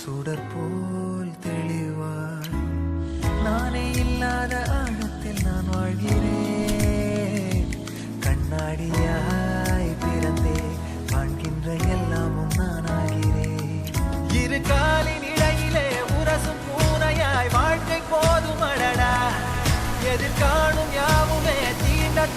சுடர் போல் தெளிவாய் நானே இல்லாத ஆழத்தில் நான் வாழ்கிறேன். கண்ணாடியாய் பிறந்தே காண்கின்ற எல்லாமும் நான் ஆகிறேன். இரு காலின் இடையிலே உரசும் பூனையாய் வாழ்க்கை போதும் அடடா. எதிர்காணும் யாவுமே தீண்ட